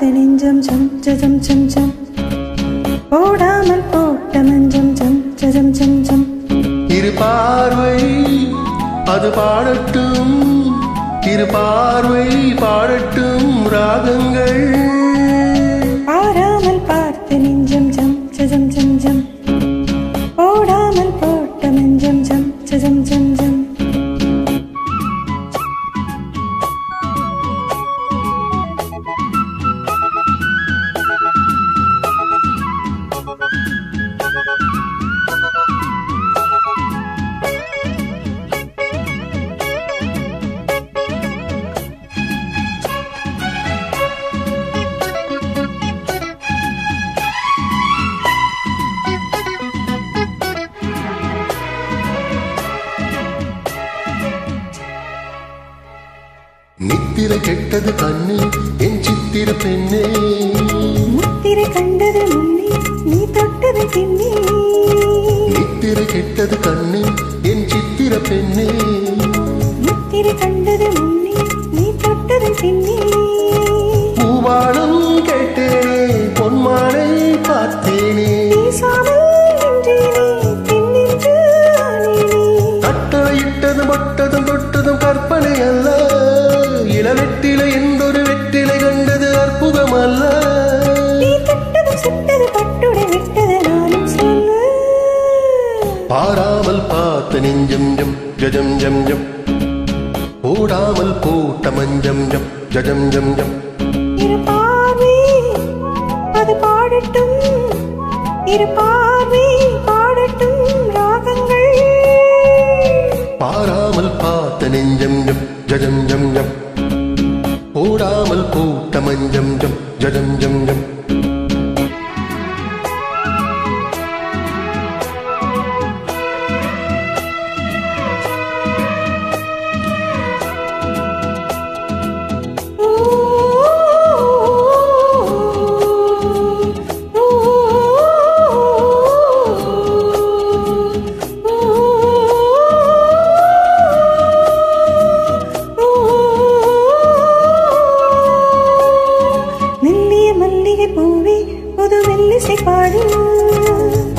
நெஞ்சம் ஜம் ஜம் ஜம் ஜம் போடாமல் போட்ட மஞ்சம் ஜம் ஜம் ஜம் ஜம் இரு பார்வை அது பாடட்டும் இரு பார்வை பாடட்டும் ராகங்கள் பாராமல் பார்த்த நெஞ்சம் ஜம் ஜம் ஜம் ஜம் போடாமல் போட்ட மஞ்சம் ஜம் ஜம் ஜம் ஜம் நித்திரை கெட்டது கண்ணு என் சித்திர பெண்ணே முத்திரை கண்டது முன்னே நீ தொட்டது பின்னே நித்திரை கெட்டது கண்ணு என் சித்திர பெண்ணே முத்திரை கண்டது முன்னே நீ தொட்டது பின்னே பூவாளம் கேட்டேனே பொன்மானை பார்த்தேனே பேசாமல் நின்றேனே பின்னின்று ஆனேனே கட்டளையிட்டது மட்டதும் தொட்டதும் கற்பனை அல்ல இளவெட்டிலை என்றொரு வெற்றிலை கண்டது அற்புதம் அல்ல நீ தொட்டது சுட்டது பட்டுடை விட்டது நானும் சொல்ல பாராமல் பார்த்த நெஞ்சம் ஜம் ஜம் ஜம் ஜம் போடாமல் போட்ட மஞ்சம் ஜம் ஜம் ஜம் ஜம் இரு பார்வை அது பாடட்டும் இரு பார்வை பாடட்டும் ராகங்கள் பாராமல் பார்த்த நெஞ்சம் ஜம் ஜம் ஜம் ஜம் போடாமல் போட்ட மஞ்சம் ஜம் ஜம் ஜம் ஜம்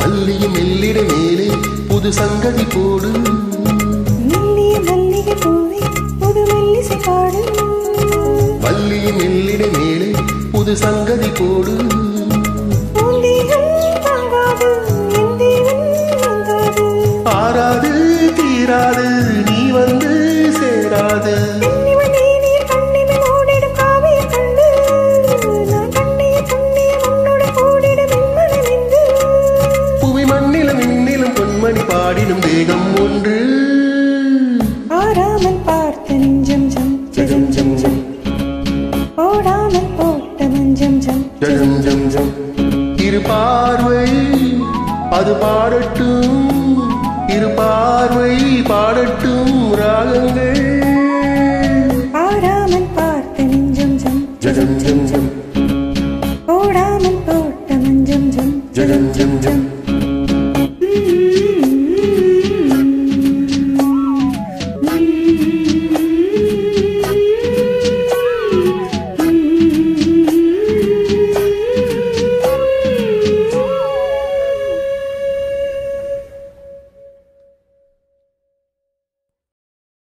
மல்லிகை மெல்லிட மேலே புது சங்கதி போடு மெல்லிய மல்லிகை பூவே புது மெல்லிசை பாடு மல்லிகை மெல்லிட மேலே புது சங்கதி போடு ஆறாது தீராது நீ வந்து சேராது பொன்மணி பாடினும் வேகம் ஒன்று ஆறாமல் பார்த்த நெஞ்சம் ஜம் ஜம் ஜம் ஜம் போடாமல் போட்ட மஞ்சம் ஜம் ஜம் ஜம் ஜம் இரு பார்வை அது பாடட்டும் இரு பார்வை பாடட்டும் ராகங்கள் ஆறாமல் பார்த்த நெஞ்சம் ஜம் ஜம் ஜம் ஜம் போடாமல் போட்ட மஞ்சம் ஜம் ஜம் ஜம் ஜம்